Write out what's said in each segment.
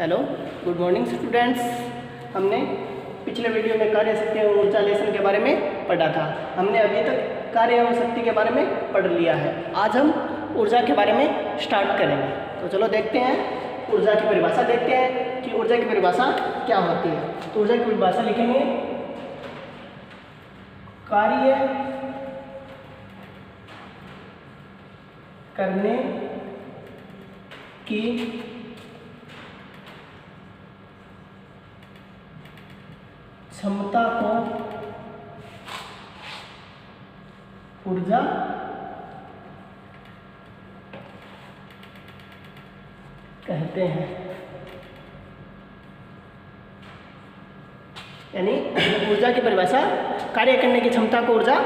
Hello, good morning students. हमने पिछले video में कार्य शक्ति एवं ऊर्जा लेसन के बारे में पढ़ा था। हमने अभी तक कार्य एवं शक्ति के बारे में पढ़ लिया है। आज हम ऊर्जा के बारे में स्टार्ट करेंगे। तो चलो देखते हैं, ऊर्जा की परिभाषा देखते हैं कि ऊर्जा की परिभाषा क्या होती है। तो ऊर्जा की परिभाषा लिखेंगे, कार्य करने की क्षमता को ऊर्जा कहते हैं। यानी ऊर्जा की परिभाषा, कार्य करने की क्षमता को ऊर्जा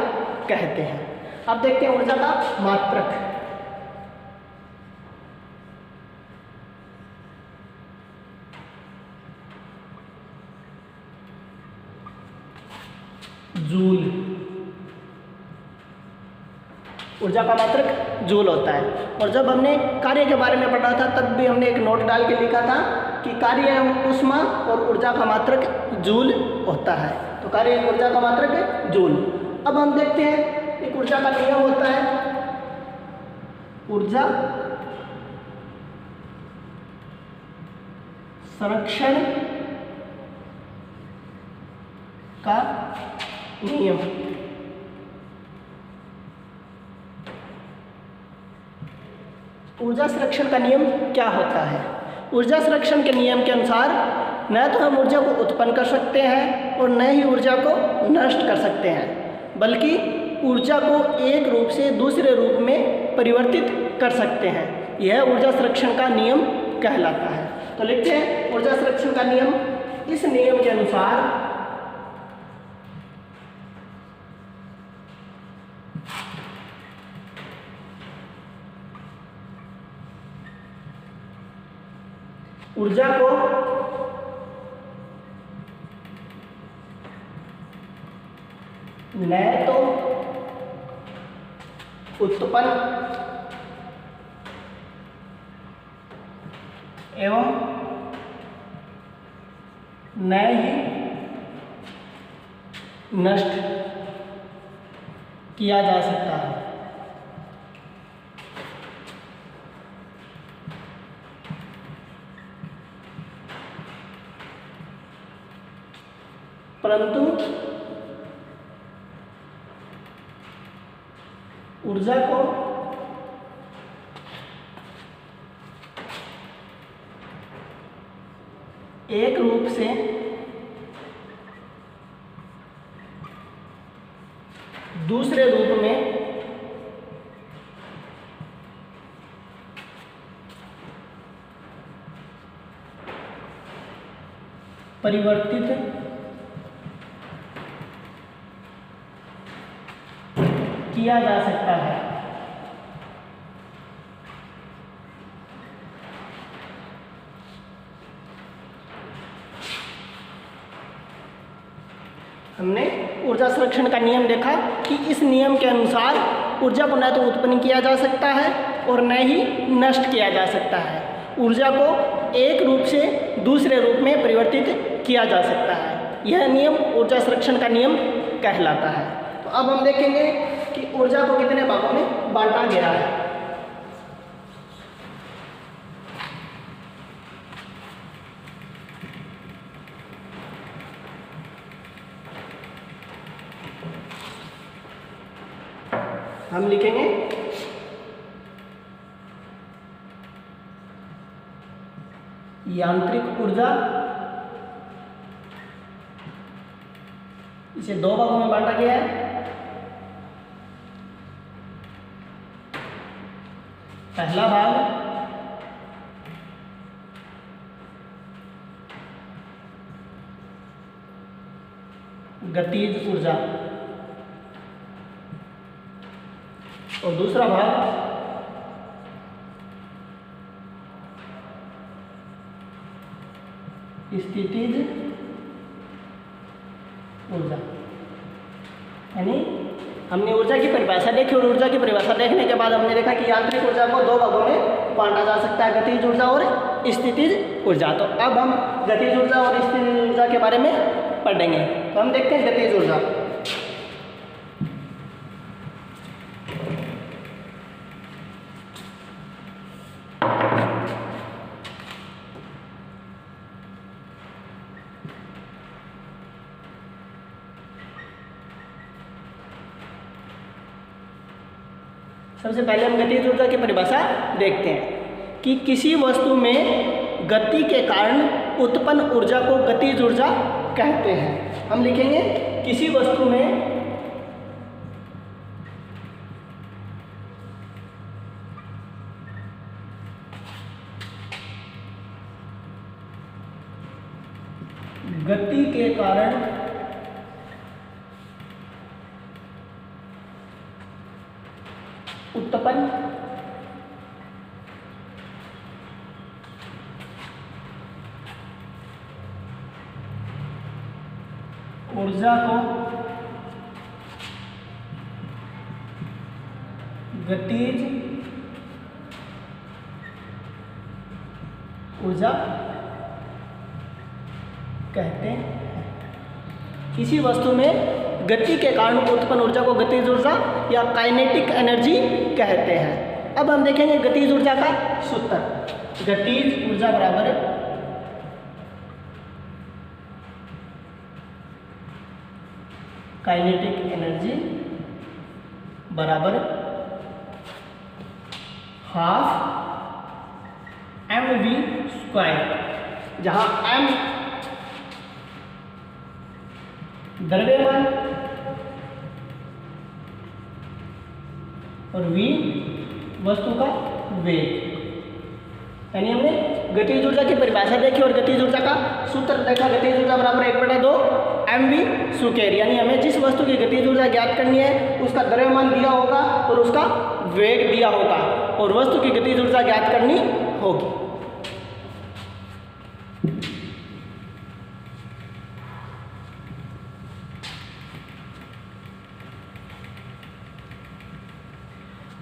कहते हैं। अब देखते हैं ऊर्जा का मात्रक। जूल। ऊर्जा का मात्रक जूल होता है। और जब हमने कार्य के बारे में पढ़ा था तब भी हमने एक नोट डाल के लिखा था कि कार्य एवं ऊष्मा और ऊर्जा का मात्रक जूल होता है। तो कार्य एवं ऊर्जा का मात्रक जूल। अब हम देखते हैं, एक ऊर्जा का नियम होता है, ऊर्जा संरक्षण का नियम। ऊर्जा संरक्षण का नियम क्या होता है? ऊर्जा संरक्षण के नियम के अनुसार न तो हम ऊर्जा को उत्पन्न कर सकते हैं और न ही ऊर्जा को नष्ट कर सकते हैं, बल्कि ऊर्जा को एक रूप से दूसरे रूप में परिवर्तित कर सकते हैं। यह ऊर्जा संरक्षण का नियम कहलाता है। तो लिखते हैं, ऊर्जा संरक्षण का नियम, इस नियम के अनुसार ऊर्जा को न तो उत्पन्न एवं न ही नष्ट किया जा सकता है। परंतु ऊर्जा को एक रूप से दूसरे रूप में परिवर्तित किया जा सकता है। हमने ऊर्जा संरक्षण का नियम देखा कि इस नियम के अनुसार ऊर्जा को न तो उत्पन्न किया जा सकता है और न ही नष्ट किया जा सकता है। ऊर्जा को एक रूप से दूसरे रूप में परिवर्तित किया जा सकता है। यह नियम ऊर्जा संरक्षण का नियम कहलाता है। तो अब हम देखेंगे कि ऊर्जा को कितने भागों में बांटा गया है। हम लिखेंगे, यांत्रिक ऊर्जा, इसे दो भागों में बांटा गया है। पहला भाग गतिज ऊर्जा और दूसरा भाग स्थितिज ऊर्जा। यानी हमने ऊर्जा की परिभाषा देखी और ऊर्जा की परिभाषा देखने के बाद हमने देखा कि यांत्रिक ऊर्जा को दो भागों में बांटा जा सकता है, गतिज ऊर्जा और स्थितिज ऊर्जा। तो अब हम गतिज ऊर्जा और स्थितिज ऊर्जा के बारे में पढ़ेंगे। तो हम देखते हैं गतिज ऊर्जा। सबसे पहले हम गतिज ऊर्जा की परिभाषा देखते हैं कि किसी वस्तु में गति के कारण उत्पन्न ऊर्जा को गतिज ऊर्जा कहते हैं। हम लिखेंगे किसी वस्तु में गति के कारण उत्पन्न ऊर्जा को गतिज ऊर्जा कहते हैं। किसी वस्तु में गति के कारण उत्पन्न ऊर्जा को गतिज ऊर्जा या काइनेटिक एनर्जी कहते हैं। अब हम देखेंगे गतिज ऊर्जा का सूत्र। गतिज ऊर्जा बराबर काइनेटिक एनर्जी बराबर हाफ mv स्क्वायर, जहां m द्रव्यमान और v वस्तु का वेग। यानी हमने गतिज ऊर्जा की परिभाषा देखी और गतिज ऊर्जा का सूत्र देखा। गतिज ऊर्जा बराबर 1/2 mv स्क्वायर। यानी हमें जिस वस्तु की गतिज ऊर्जा ज्ञात करनी है उसका द्रव्यमान दिया होगा और उसका वेग दिया होगा और वस्तु की गतिज ऊर्जा ज्ञात करनी होगी।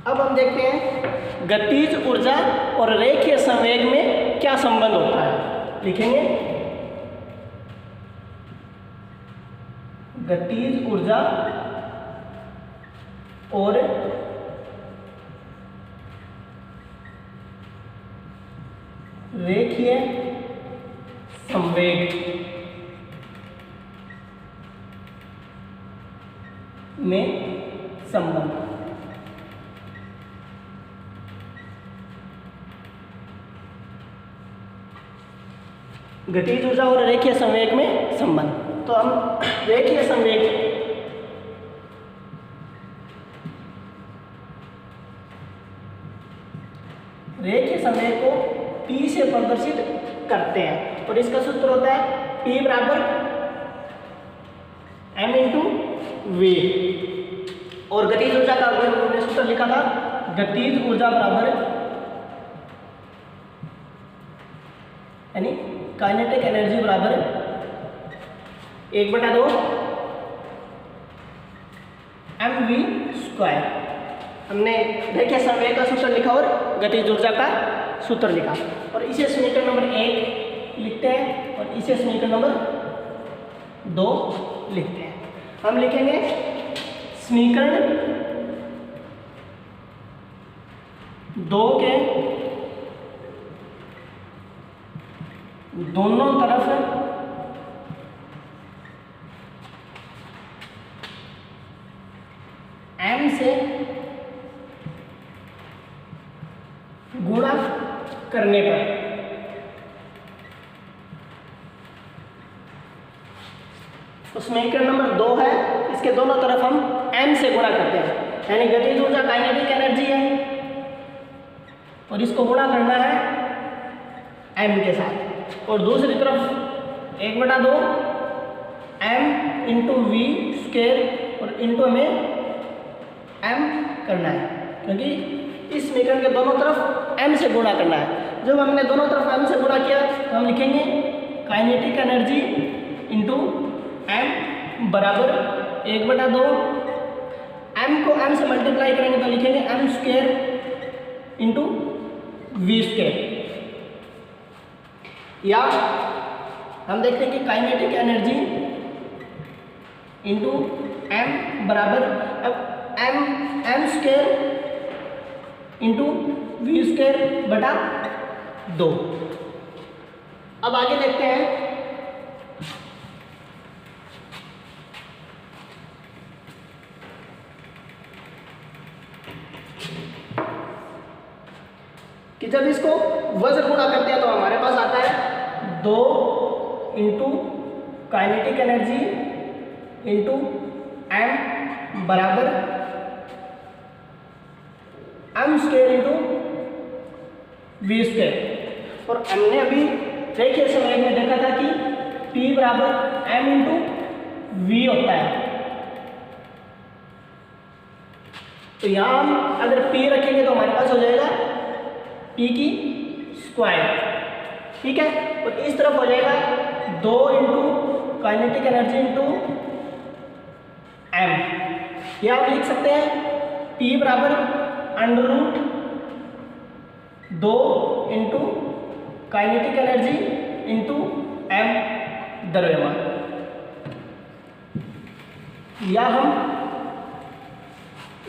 अब हम देखते हैं गतिज ऊर्जा और रेखीय संवेग में क्या संबंध होता है। लिखेंगे गतिज ऊर्जा और रेखीय संवेग में संबंध। गतिज ऊर्जा और रेखीय संवेग में संबंध। तो हम रेखीय संवेग को P से प्रदर्शित करते हैं और इसका सूत्र होता है P बराबर m इंटू वी। और गतिज ऊर्जा का हमने सूत्र लिखा था, गतिज ऊर्जा बराबर यानी काइनेटिक एनर्जी बराबर 1/2 mv स्क्वायर। हमने रेखीय संवेग का सूत्र लिखा और गतिज ऊर्जा का सूत्र लिखा और इसे समीकरण नंबर 1 लिखते हैं और इसे समीकरण नंबर 2 लिखते हैं। हम लिखेंगे समीकरण 2 के दोनों तरफ m से गुणा करने पर तो समीकरण नंबर 2 है, इसके दोनों तरफ हम m से गुणा करते हैं। यानी गतिज ऊर्जा काइनेटिक एनर्जी है और इसको गुणा करना है m के साथ और दूसरी तरफ 1/2 m इंटू वी स्क्वायर और इंटू में m करना है क्योंकि इस समीकरण के दोनों तरफ m से गुणा करना है। जब हमने दोनों तरफ m से गुणा किया तो हम लिखेंगे काइनेटिक एनर्जी इंटू m बराबर 1/2 m को m से मल्टीप्लाई करेंगे तो लिखेंगे m स्क्वायर इंटू v²। या हम देखते हैं कि काइनेटिक एनर्जी इंटू m बराबर, अब m² इंटू v² बटा 2। अब आगे देखते हैं कि जब इसको वज्र गुणा करते हैं तो हमारे पास आता है 2 into kinetic energy into m बराबर m² इंटू v²। और हमने अभी रेखीय संवेग में देखा था कि p बराबर m इंटू v होता है। तो यहाँ हम अगर p रखेंगे तो हमारे पास हो जाएगा p की स्क्वायर, ठीक है। और इस तरफ हो जाएगा 2 into kinetic energy into m। यह आप लिख सकते हैं p बराबर √ 2 into kinetic energy into m द्रव्यमान। या हम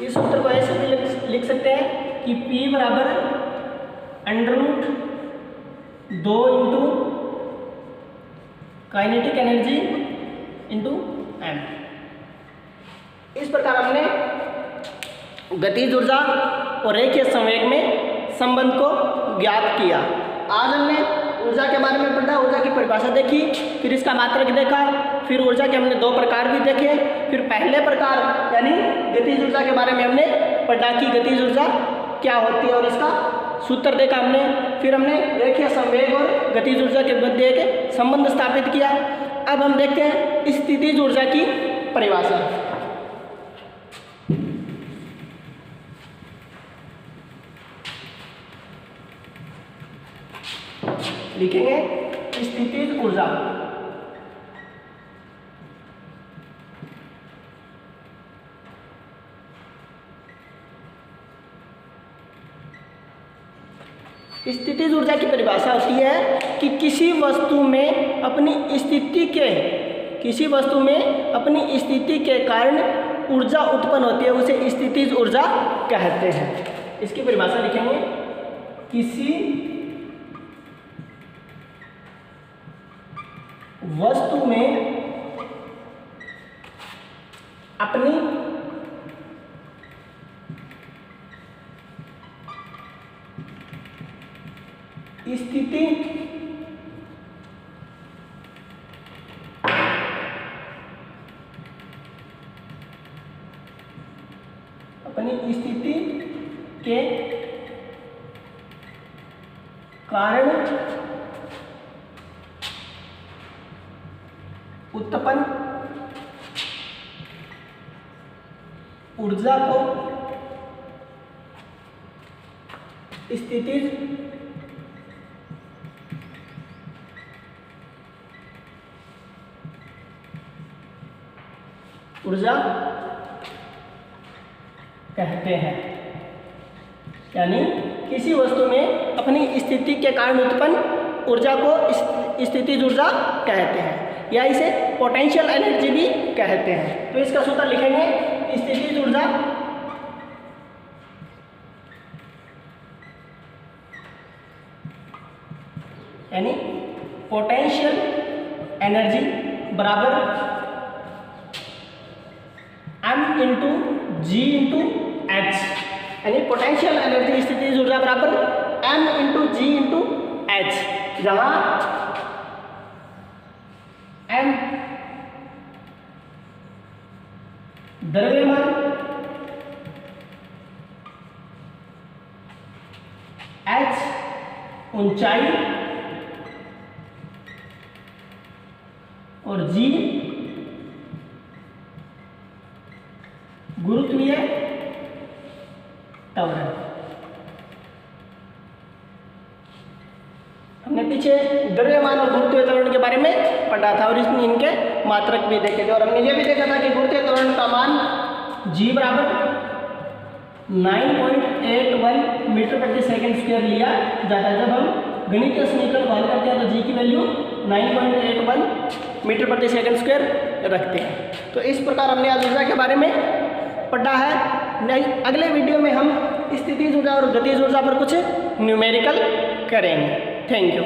इस सूत्र को ऐसे भी लिख सकते हैं कि p बराबर √ 2 into kinetic energy into m। इस प्रकार हमने गतिज ऊर्जा और रेखीय संवेग में संबंध को ज्ञात किया। आज हमने ऊर्जा के बारे में पढ़ा, ऊर्जा की परिभाषा देखी, फिर इसका मात्रक देखा, फिर ऊर्जा के हमने 2 प्रकार भी देखे। फिर पहले प्रकार यानी गतिज ऊर्जा के बारे में हमने पढ़ा कि गतिज ऊर्जा क्या होती है और इसका सूत्र देखा हमने। फिर हमने रेखीय संवेग और गतिज ऊर्जा के मध्य एक संबंध स्थापित किया। अब हम देखते हैं स्थितिज ऊर्जा की परिभाषा। लिखेंगे स्थितिज ऊर्जा। स्थितिज ऊर्जा की परिभाषा होती है कि किसी वस्तु में अपनी स्थिति के कारण ऊर्जा उत्पन्न होती है, उसे स्थितिज ऊर्जा कहते हैं। इसकी परिभाषा लिखेंगे किसी वस्तु में अपनी स्थिति के कारण उत्पन्न ऊर्जा को स्थितिज ऊर्जा कहते हैं। यानी किसी वस्तु में अपनी स्थिति के कारण उत्पन्न ऊर्जा को स्थितिज ऊर्जा कहते हैं, या इसे पोटेंशियल एनर्जी भी कहते हैं। तो इसका सूत्र लिखेंगे स्थितिज ऊर्जा यानी पोटेंशियल एनर्जी बराबर m इंटू जी इंटू एच। यानी पोटेंशियल एनर्जी स्थितिज ऊर्जा बराबर m इंटू जी इंटू एच, जहाँ m द्रव्यमान, h ऊंचाई और g गुरुत्वीय त्वरण। हमने पीछे द्रव्यमान और गुरुत्वीय त्वरण के बारे में पढ़ा था और इसमें इनके मात्रक भी देखे थे। और हमने ये भी देखा था कि गुरुत्वीय त्वरण का मान g बराबर 9.81 मीटर प्रति सेकंड स्क्वायर लिया जाता है। जब हम गणितीय समीकरण हल करते हैं तो जी की वैल्यू 9.81 मीटर प्रति सेकंड स्क्वायर रखते हैं। तो इस प्रकार हमने आज ऊर्जा के बारे में पढ़ा है। अगले वीडियो में हम स्थितिज ऊर्जा और गतिज ऊर्जा पर कुछ न्यूमेरिकल करेंगे। Thank you.